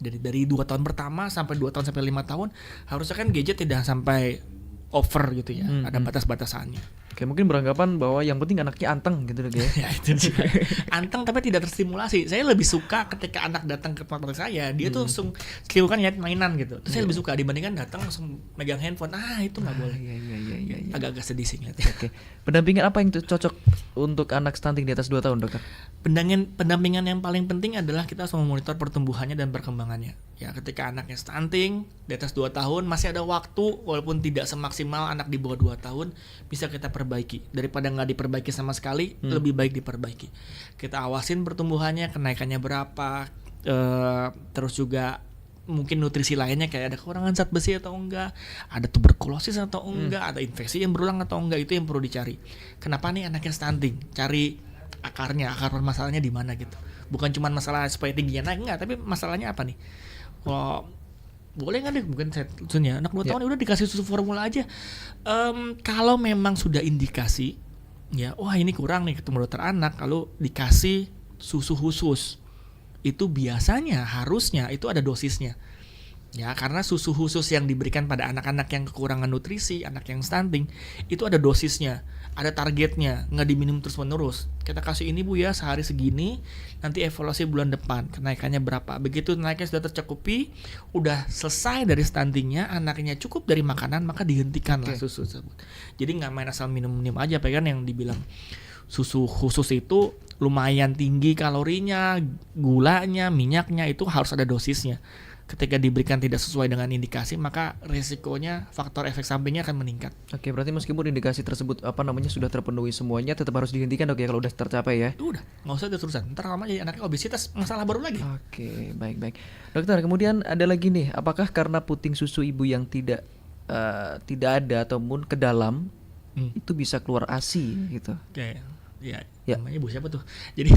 Dari 2 tahun pertama sampai 2 tahun sampai 5 tahun harusnya kan gadget tidak sampai over gitu ya, ada batas-batasannya. Oke, mungkin beranggapan bahwa yang penting anaknya anteng gitu dok ya. Ya itu juga. Anteng tapi tidak terstimulasi. Saya lebih suka ketika anak datang ke tempat saya, dia tuh langsung kan lihat mainan gitu. Terus saya lebih suka dibandingkan datang langsung megang handphone. Itu nggak boleh. Iya. Agak-agak sedih sih ngeliatnya. Oke. Pendampingan apa yang cocok untuk anak stunting di atas 2 tahun dokter? Pendampingan yang paling penting adalah kita harus memonitor pertumbuhannya dan perkembangannya. Ya, ketika anaknya stunting di atas 2 tahun masih ada waktu, walaupun tidak semaksimal anak di bawah 2 tahun, bisa kita perbaiki. Daripada nggak diperbaiki sama sekali, lebih baik diperbaiki. Kita awasin pertumbuhannya, kenaikannya berapa, terus juga mungkin nutrisi lainnya kayak ada kekurangan zat besi atau enggak, ada tuberkulosis atau enggak, ada infeksi yang berulang atau enggak, itu yang perlu dicari. Kenapa nih anaknya stunting? Cari akar permasalahannya di mana gitu. Bukan cuma masalah supaya tingginya naik, enggak, tapi masalahnya apa nih? Kalau boleh nggak deh, mungkin saya tulisnya anak 2 tahun udah dikasih susu formula aja. Kalau memang sudah indikasi, ya, wah ini kurang nih ketemu dokter anak, kalau dikasih susu khusus, itu biasanya harusnya itu ada dosisnya. Ya, karena susu khusus yang diberikan pada anak-anak yang kekurangan nutrisi, anak yang stunting, itu ada dosisnya, ada targetnya, nggak diminum terus-menerus. Kita kasih ini bu ya sehari segini, nanti evaluasi bulan depan, kenaikannya berapa. Begitu naiknya sudah tercukupi, udah selesai dari stuntingnya, anaknya cukup dari makanan, maka dihentikanlah susu tersebut. Jadi nggak main asal minum-minum aja, kan yang dibilang susu khusus itu lumayan tinggi kalorinya, gulanya, minyaknya, itu harus ada dosisnya. Ketika diberikan tidak sesuai dengan indikasi, maka resikonya, faktor efek sampingnya akan meningkat. Oke, berarti meskipun indikasi tersebut sudah terpenuhi semuanya, tetap harus dihentikan dok ya kalau udah tercapai ya. Udah, nggak usah terusan. Ntar lama jadi anaknya obesitas, masalah baru lagi. Oke, baik. Dokter, kemudian ada lagi nih, apakah karena puting susu ibu yang tidak ada ataupun ke dalam itu bisa keluar ASI gitu? Oke. Ya, Ya. namanya bu siapa tuh? Jadi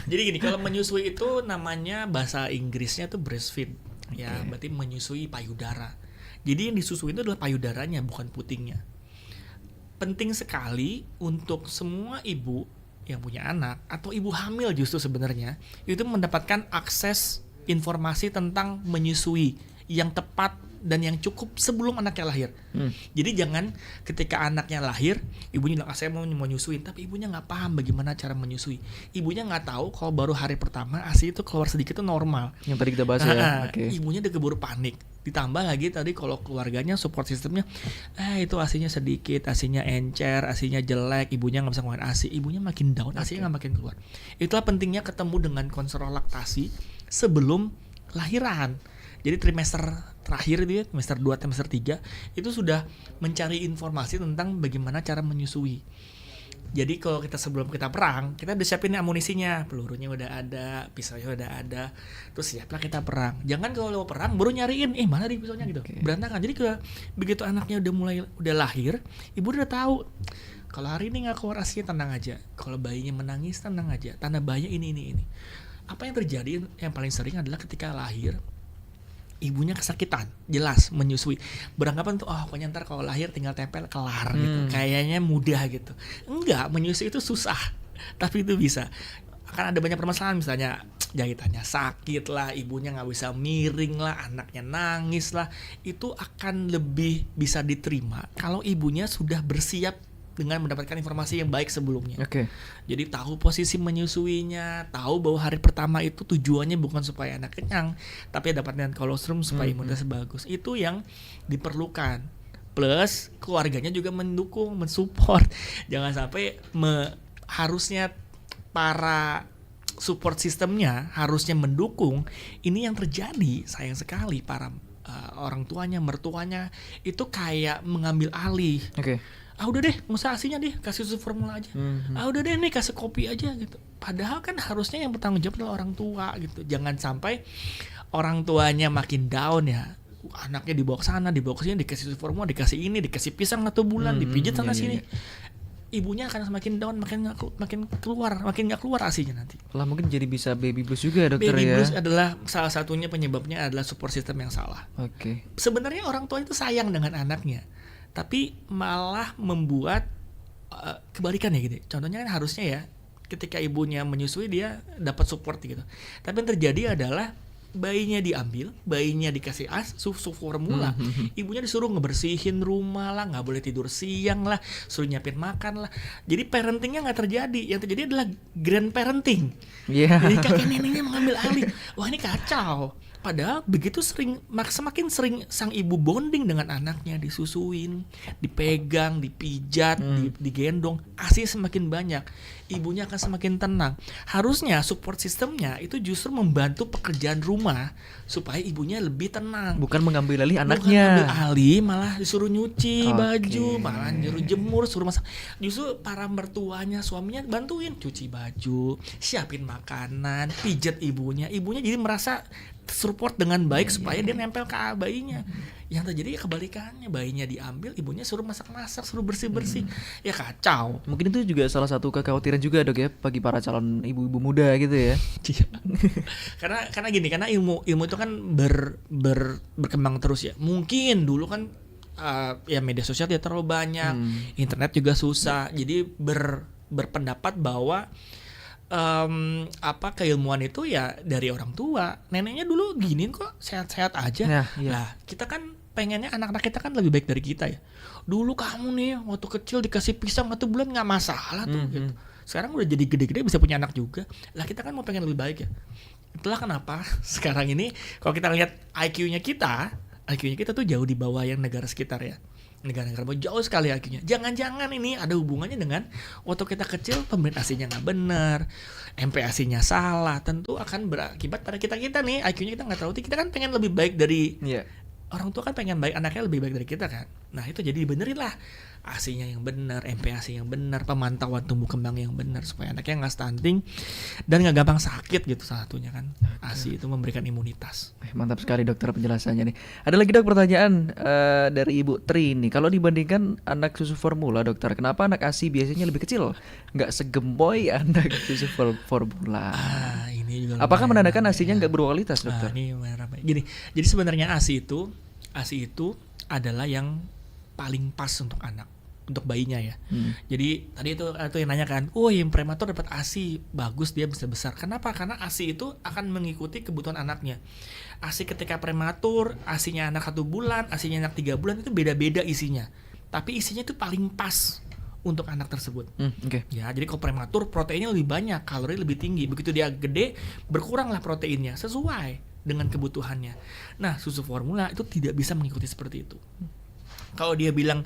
gini, kalau menyusui itu namanya bahasa Inggrisnya tuh breastfeed. Ya, berarti menyusui payudara. Jadi yang disusui itu adalah payudaranya, bukan putingnya. Penting sekali untuk semua ibu yang punya anak atau ibu hamil justru sebenarnya itu mendapatkan akses informasi tentang menyusui yang tepat dan yang cukup sebelum anaknya lahir. Jadi jangan ketika anaknya lahir, ibunya bilang saya mau menyusui, tapi ibunya nggak paham bagaimana cara menyusui. Ibunya nggak tahu kalau baru hari pertama ASI itu keluar sedikit itu normal. Yang tadi kita bahas ya. Ibunya udah keburu panik. Ditambah lagi tadi kalau keluarganya support sistemnya, itu ASInya sedikit, ASInya encer, ASInya jelek, ibunya nggak bisa ngomongin ASI, ibunya makin down, ASInya nggak makin keluar. Itulah pentingnya ketemu dengan konselor laktasi sebelum lahiran. Jadi trimester terakhir itu ya, trimester 2, trimester 3 itu sudah mencari informasi tentang bagaimana cara menyusui. Jadi kalau kita sebelum kita perang, kita udah siapin amunisinya, pelurunya udah ada, pisaunya udah ada, terus siaplah kita perang. Jangan kalau perang baru nyariin, mana di pisaunya gitu, berantakan. Jadi begitu anaknya udah lahir, ibu udah tahu. Kalau hari ini nggak keluar asinya, tenang aja. Kalau bayinya menangis, tenang aja. Tanda bayinya ini. Apa yang terjadi yang paling sering adalah ketika lahir, ibunya kesakitan, jelas menyusui. Beranggapan tuh, pokoknya ntar kalau lahir tinggal tempel kelar gitu. Kayaknya mudah gitu. Enggak, menyusui itu susah. Tapi itu bisa. Akan ada banyak permasalahan, misalnya jahitannya sakit lah, ibunya nggak bisa miring lah, anaknya nangis lah. Itu akan lebih bisa diterima kalau ibunya sudah bersiap dengan mendapatkan informasi yang baik sebelumnya. Jadi tahu posisi menyusuinya, tahu bahwa hari pertama itu tujuannya bukan supaya anak kenyang, tapi dapatkan kolostrum supaya imunitas bagus. Itu yang diperlukan. Plus keluarganya juga mendukung, mensupport. Jangan sampai harusnya para support sistemnya harusnya mendukung. Ini yang terjadi, sayang sekali para orang tuanya, mertuanya itu kayak mengambil alih. Udah deh, nggak usah asinya deh, kasih susu formula aja. Udah deh nih, kasih kopi aja gitu. Padahal kan harusnya yang bertanggung jawab adalah orang tua gitu. Jangan sampai orang tuanya makin down ya. Anaknya dibawa ke sana, dibawa ke sini, dikasih susu formula, dikasih ini, dikasih pisang 1 bulan, dipijit sana sini. Ibunya akan semakin down, makin nggak keluar asinya nanti. Lah mungkin jadi bisa baby blues juga ya, dokter. Baby blues adalah salah satunya, penyebabnya adalah support system yang salah. Sebenarnya orang tua itu sayang dengan anaknya, tapi malah membuat kebalikan ya gitu. Contohnya kan harusnya ya ketika ibunya menyusui dia dapat support gitu. Tapi yang terjadi adalah bayinya diambil, bayinya dikasih susu formula, ibunya disuruh ngebersihin rumah lah, nggak boleh tidur siang lah, suruh nyiapin makan lah. Jadi parentingnya nggak terjadi. Yang terjadi adalah grand parenting. Jadi kakek neneknya mengambil alih. Wah, ini kacau. Padahal begitu semakin sering sang ibu bonding dengan anaknya, disusuin, dipegang, dipijat, digendong, ASI semakin banyak, ibunya akan semakin tenang. Harusnya support sistemnya itu justru membantu pekerjaan rumah supaya ibunya lebih tenang. Bukan mengambil alih anaknya. Bukan mengambil alih, malah disuruh nyuci baju, malah disuruh jemur, suruh masak. Justru para mertuanya, suaminya bantuin cuci baju, siapin makanan, pijat ibunya. Ibunya jadi merasa support dengan baik supaya dia nempel ke bayinya. Yang terjadi ya kebalikannya, bayinya diambil, ibunya suruh masak-masak, suruh bersih-bersih. Ya kacau. Mungkin itu juga salah satu kekhawatiran juga, Dok, ya, bagi para calon ibu-ibu muda gitu ya. karena ilmu itu kan berkembang terus ya. Mungkin dulu kan ya media sosial tidak terlalu banyak, internet juga susah. Jadi berpendapat bahwa keilmuan itu ya dari orang tua. Neneknya dulu gini kok, sehat-sehat aja. Lah kita kan pengennya anak-anak kita kan lebih baik dari kita ya. Dulu kamu nih waktu kecil dikasih pisang 1 bulan nggak masalah tuh gitu. Sekarang udah jadi gede-gede bisa punya anak juga. Lah kita kan mau pengen lebih baik ya. Itulah kenapa sekarang ini kalau kita lihat IQ-nya kita tuh jauh di bawah yang negara sekitar ya. Negara-negara jauh sekali IQ-nya. Jangan-jangan ini ada hubungannya dengan waktu kita kecil pemberian ASI-nya nggak benar, MPASI-nya salah, tentu akan berakibat pada kita nih IQ-nya kita nggak terlalu tinggi. Kita kan pengen lebih baik dari orang tua, kan pengen baik anaknya lebih baik dari kita kan. Nah itu jadi dibenerin lah, ASI-nya yang benar, MPASI yang benar, pemantauan tumbuh kembang yang benar supaya anaknya nggak stunting dan nggak gampang sakit gitu. Salah satunya kan ASI itu memberikan imunitas. Mantap sekali dokter penjelasannya nih. Ada lagi, Dok, pertanyaan dari Ibu Tri nih. Kalau dibandingkan anak susu formula, dokter, kenapa anak ASI biasanya lebih kecil, nggak segemboy anak susu formula? Ini juga apakah menandakan ASI-nya nggak berkualitas, dokter? Ini gini, jadi sebenarnya ASI itu adalah yang paling pas untuk anak, untuk bayinya ya. Jadi tadi itu yang nanya kan, yang prematur dapat ASI bagus, dia bisa besar. Kenapa? Karena ASI itu akan mengikuti kebutuhan anaknya. ASI ketika prematur, ASI-nya anak 1 bulan, ASI-nya anak 3 bulan itu beda-beda isinya. Tapi isinya itu paling pas untuk anak tersebut. Ya, jadi kalau prematur proteinnya lebih banyak, kalori lebih tinggi. Begitu dia gede, berkuranglah proteinnya sesuai dengan kebutuhannya. Nah, susu formula itu tidak bisa mengikuti seperti itu. Kalau dia bilang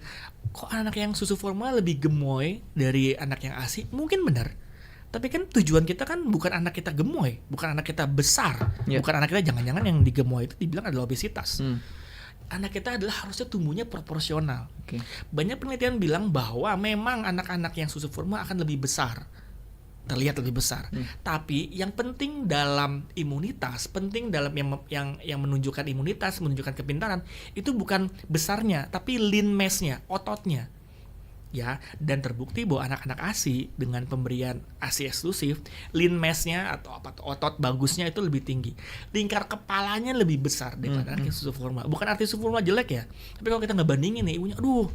kok anak yang susu formula lebih gemoy dari anak yang ASI, mungkin benar. Tapi kan tujuan kita kan bukan anak kita gemoy, bukan anak kita besar, bukan anak kita jangan-jangan yang digemoy itu dibilang adalah obesitas. anak kita adalah harusnya tumbuhnya proporsional. Oke. Banyak penelitian bilang bahwa memang anak-anak yang susu formula akan lebih besar, terlihat lebih besar. Tapi yang penting dalam imunitas, penting dalam yang menunjukkan imunitas, menunjukkan kepintaran, itu bukan besarnya, tapi lean mass-nya, ototnya. Ya, dan terbukti bahwa anak-anak ASI dengan pemberian ASI eksklusif, lean mass-nya atau otot bagusnya itu lebih tinggi. Lingkar kepalanya lebih besar daripada anak yang susu formula. Bukan arti susu formula jelek ya, tapi kalau kita ngebandingin nih ibunya, aduh,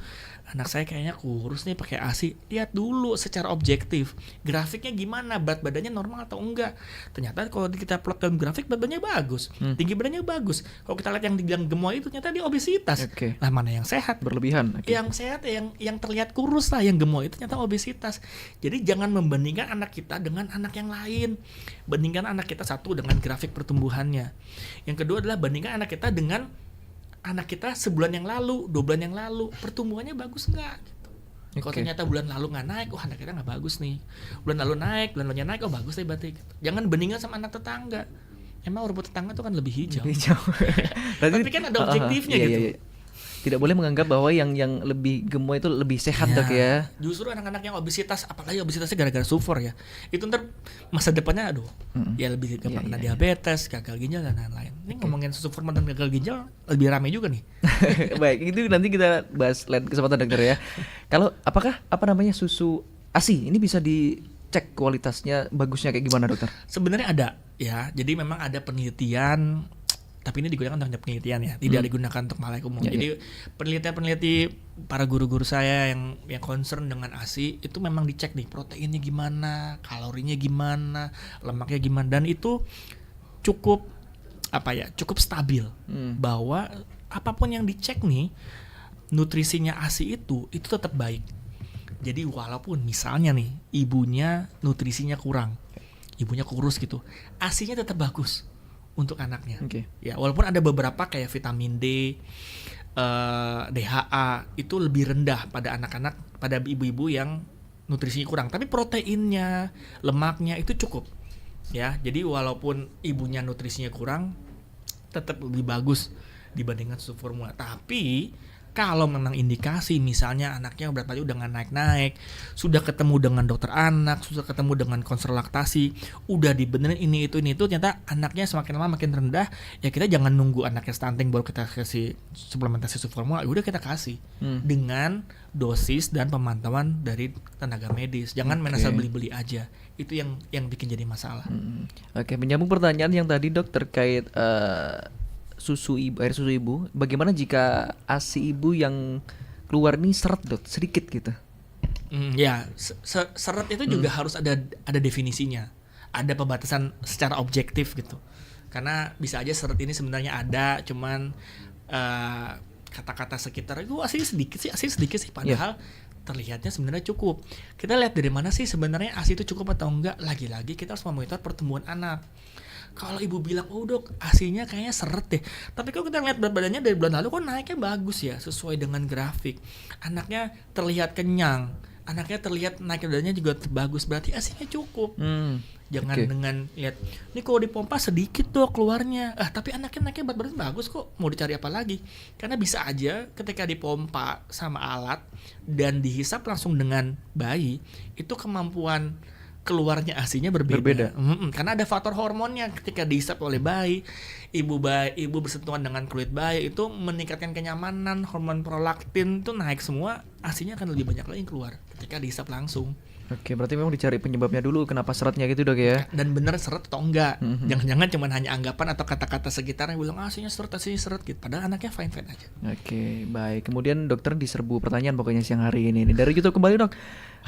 anak saya kayaknya kurus nih pakai ASI. Lihat dulu secara objektif, grafiknya gimana, berat badannya normal atau enggak. Ternyata kalau kita plot dalam grafik, berat badannya bagus, tinggi badannya bagus. Kalau kita lihat yang dibilang gemoy itu ternyata dia obesitas. Nah, mana yang sehat? Berlebihan. Yang sehat yang terlihat kurus lah, yang gemoy itu ternyata obesitas. Jadi jangan membandingkan anak kita dengan anak yang lain. Bandingkan anak kita satu dengan grafik pertumbuhannya. Yang kedua adalah bandingkan anak kita dengan anak kita sebulan yang lalu, 2 bulan yang lalu, pertumbuhannya bagus nggak? Gitu. Kalau ternyata bulan lalu nggak naik, oh anak kita nggak bagus nih. Bulan lalu naik, bulan lalunya naik, oh bagus nih berarti. Gitu. Jangan bandingkan sama anak tetangga. Emang rumput tetangga itu kan lebih hijau. Tapi kan ada objektifnya gitu. Iya. Tidak boleh menganggap bahwa yang lebih gemoy itu lebih sehat dok ya. Justru anak-anak yang obesitas, apalagi obesitasnya gara-gara sulfur ya, itu ntar masa depannya ya lebih gampang kena diabetes, gagal ginjal dan lain-lain. Ini ngomongin susu formal dan gagal ginjal lebih ramai juga nih. Baik, itu nanti kita bahas lain kesempatan dokter ya. Kalau apakah susu ASI ini bisa dicek kualitasnya bagusnya kayak gimana dokter? Sebenarnya ada ya, jadi memang ada penelitian. Tapi ini digunakan untuk penelitian ya, tidak digunakan untuk masyarakat umum. Jadi peneliti para guru-guru saya yang concern dengan ASI itu memang dicek nih proteinnya gimana, kalorinya gimana, lemaknya gimana, dan itu cukup stabil bahwa apapun yang dicek nih nutrisinya ASI itu tetap baik. Jadi walaupun misalnya nih ibunya nutrisinya kurang, ibunya kurus gitu, ASI-nya tetap bagus untuk anaknya. Ya, walaupun ada beberapa kayak vitamin D, DHA itu lebih rendah pada anak-anak, pada ibu-ibu yang nutrisinya kurang, tapi proteinnya, lemaknya itu cukup. Ya, jadi walaupun ibunya nutrisinya kurang, tetap lebih bagus dibandingkan susu formula. Tapi kalau memang indikasi misalnya anaknya berat badan udah nggak naik-naik, sudah ketemu dengan dokter anak, sudah ketemu dengan konselor laktasi, udah dibenerin ini itu, ternyata anaknya semakin lama makin rendah, ya kita jangan nunggu anaknya stunting baru kita kasih suplementasi susu formula, udah kita kasih dengan dosis dan pemantauan dari tenaga medis. Jangan main asal beli-beli aja. Itu yang bikin jadi masalah. Oke, menyambung pertanyaan yang tadi dok terkait air susu ibu, bagaimana jika ASI ibu yang keluar ini seret dok sedikit gitu? Seret itu juga harus ada definisinya, ada pembatasan secara objektif gitu. Karena bisa aja seret ini sebenarnya ada, cuman kata-kata sekitar itu ASI sedikit sih, padahal terlihatnya sebenarnya cukup. Kita lihat dari mana sih sebenarnya ASI itu cukup atau enggak. Lagi-lagi kita harus memonitor pertumbuhan anak. Kalau ibu bilang, oh dok, ASI-nya kayaknya seret deh. Tapi kalau kita lihat berat badannya dari bulan lalu kok naiknya bagus ya, sesuai dengan grafik. Anaknya terlihat kenyang, anaknya terlihat naik badannya juga bagus, berarti ASI-nya cukup. Jangan dengan lihat, ini kalau dipompa sedikit dok keluarnya. Tapi anaknya naiknya berat badan bagus kok, mau dicari apa lagi? Karena bisa aja ketika dipompa sama alat dan dihisap langsung dengan bayi, itu kemampuan keluarnya ASI-nya berbeda. Karena ada faktor hormonnya ketika dihisap oleh bayi. Ibu bersentuhan dengan kulit bayi itu meningkatkan kenyamanan, hormon prolaktin itu naik semua, ASI-nya akan lebih banyak lagi keluar ketika dihisap langsung. Oke, berarti memang dicari penyebabnya dulu, kenapa seretnya gitu dok ya? Dan bener seret atau enggak. Jangan-jangan cuma hanya anggapan atau kata-kata sekitar yang bilang ASI-nya seret gitu. Padahal anaknya fine-fine aja. Oke, baik. Kemudian dokter diserbu pertanyaan pokoknya siang hari ini. Dari YouTube kembali dok.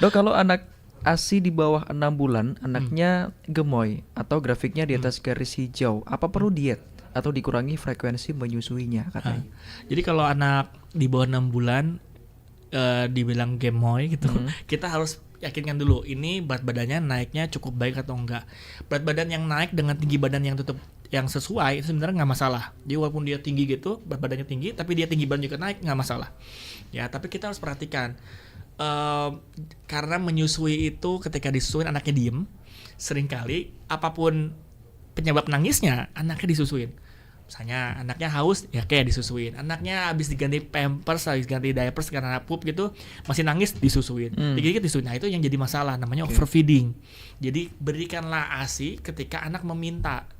Dok, kalau anak ASI di bawah 6 bulan, anaknya gemoy atau grafiknya di atas garis hijau, apa perlu diet atau dikurangi frekuensi menyusuinya katanya? Jadi kalau anak di bawah 6 bulan dibilang gemoy gitu, kita harus yakinkan dulu ini berat badannya naiknya cukup baik atau enggak. Berat badan yang naik dengan tinggi badan yang sesuai itu sebenarnya nggak masalah. Jadi walaupun dia tinggi gitu, berat badannya tinggi, tapi dia tinggi badan juga naik, nggak masalah. Ya, tapi kita harus perhatikan. Karena menyusui itu ketika disusuin anaknya diem, seringkali apapun penyebab nangisnya anaknya disusuin. Misalnya anaknya haus, ya kayak disusuin. Anaknya habis diganti pampers, habis ganti diapers karena pup gitu, masih nangis, disusuin. Dikit-dikit disusuin. Nah itu yang jadi masalah, namanya overfeeding. Jadi berikanlah ASI ketika anak meminta,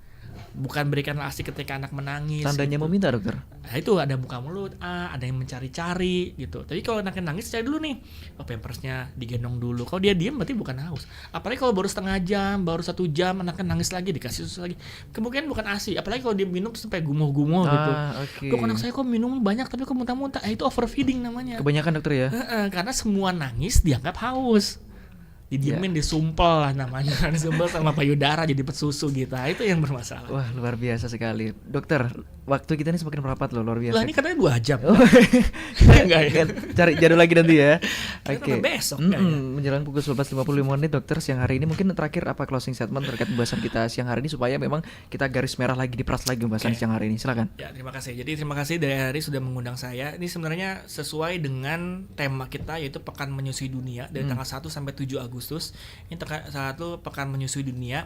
bukan berikanlah ASI ketika anak menangis. Tandanya gitu. meminta, dokter? Nah itu ada buka mulut, ada yang mencari-cari gitu. Tapi kalau anaknya nangis, cari dulu nih, pampersnya digendong dulu. Kalau dia diam berarti bukan haus. Apalagi kalau baru setengah jam, baru 1 jam, anaknya nangis lagi, dikasih susu lagi, kemungkinan bukan ASI. Apalagi kalau dia minum sampai gumuh-gumuh gitu. Okay. Dok, anak saya kok minumnya banyak tapi kok muntah-muntah. Itu overfeeding namanya. Kebanyakan, dokter ya? Karena semua nangis dianggap haus. Didiemin, disumpel lah namanya. Disumpel sama payudara jadi pesusu gitu. Nah, itu yang bermasalah. Wah, luar biasa sekali. Dokter, waktu kita ini semakin merapat loh, luar biasa. Lah ini katanya 2 jam. Enggak ya? Cari jadwal lagi nanti ya. Oke. Besok menjelang pukul 11.55 menit, dokter, siang hari ini mungkin terakhir apa closing statement terkait pembahasan kita siang hari ini supaya memang kita garis merah lagi, diperas lagi pembahasan siang hari ini. Silakan. Ya, terima kasih. Jadi terima kasih dari hari sudah mengundang saya. Ini sebenarnya sesuai dengan tema kita, yaitu Pekan Menyusui Dunia dari tanggal 1 sampai 7 Agustus. Ini satu Pekan Menyusui Dunia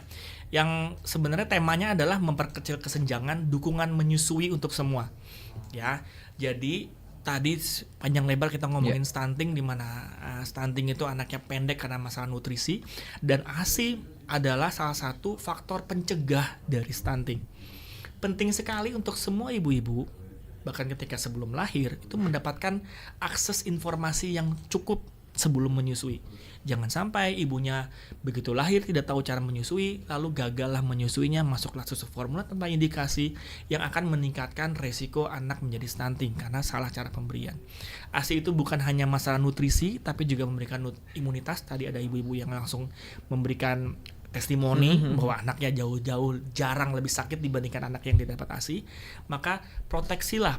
yang sebenarnya temanya adalah memperkecil kesenjangan dukungan menyusui untuk semua. Ya. Jadi tadi panjang lebar kita ngomongin stunting, di mana stunting itu anaknya pendek karena masalah nutrisi, dan ASI adalah salah satu faktor pencegah dari stunting. Penting sekali untuk semua ibu-ibu, bahkan ketika sebelum lahir, itu mendapatkan akses informasi yang cukup sebelum menyusui. Jangan sampai ibunya begitu lahir tidak tahu cara menyusui, lalu gagallah menyusuinya, masuklah susu formula tanpa indikasi yang akan meningkatkan resiko anak menjadi stunting karena salah cara pemberian. ASI itu bukan hanya masalah nutrisi, tapi juga memberikan imunitas. Tadi ada ibu-ibu yang langsung memberikan testimoni bahwa anaknya jauh-jauh jarang lebih sakit dibandingkan anak yang tidak dapat ASI. Maka proteklah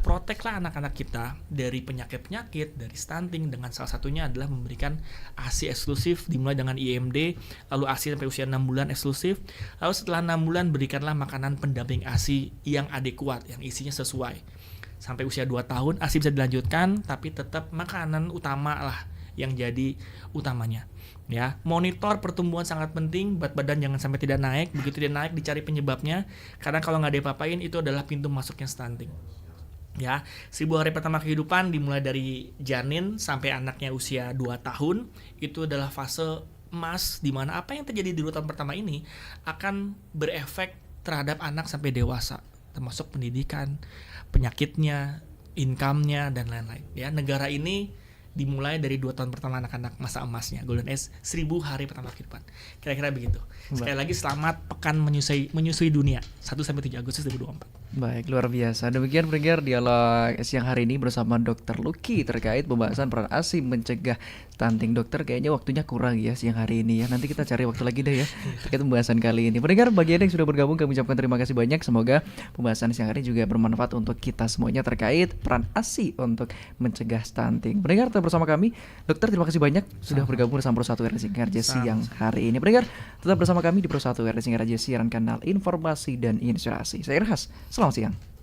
anak-anak kita dari penyakit-penyakit, dari stunting, dengan salah satunya adalah memberikan ASI eksklusif dimulai dengan IMD, lalu ASI sampai usia 6 bulan eksklusif, lalu setelah 6 bulan berikanlah makanan pendamping ASI yang adekuat, yang isinya sesuai. Sampai usia 2 tahun ASI bisa dilanjutkan, tapi tetap makanan utama lah yang jadi utamanya. Ya, monitor pertumbuhan sangat penting, berat badan jangan sampai tidak naik. Begitu dia naik dicari penyebabnya, karena kalau nggak diapa-apain itu adalah pintu masuknya stunting. Ya, 1000 hari pertama kehidupan dimulai dari janin sampai anaknya usia 2 tahun itu adalah fase emas, di mana apa yang terjadi di 2 tahun pertama ini akan berefek terhadap anak sampai dewasa, termasuk pendidikan, penyakitnya, income-nya, dan lain-lain. Ya, negara ini dimulai dari 2 tahun pertama anak-anak masa emasnya, golden age, 1000 hari pertama kehidupan. Kira-kira begitu. Sekali lagi selamat Pekan Menyusui Dunia 1-7 Agustus 2024. Baik, luar biasa. Demikian pendengar dialog siang hari ini bersama Dr. Lucky terkait pembahasan peran ASI mencegah stunting. Dokter, kayaknya waktunya kurang ya siang hari ini ya. Nanti kita cari waktu lagi deh ya terkait pembahasan kali ini. Pendengar, bagi Anda yang sudah bergabung, kami ucapkan terima kasih banyak. Semoga pembahasan siang hari ini juga bermanfaat untuk kita semuanya terkait peran ASI untuk mencegah stunting. Pendengar, tetap bersama kami. Dokter, terima kasih banyak sudah bergabung bersama Pro 1 RRI Singaraja siang hari ini. Pendengar, tetap bersama kami di Pro 1 RRI Singaraja, siaran kanal informasi dan inspirasi. Saya Irhas. Selamat siang.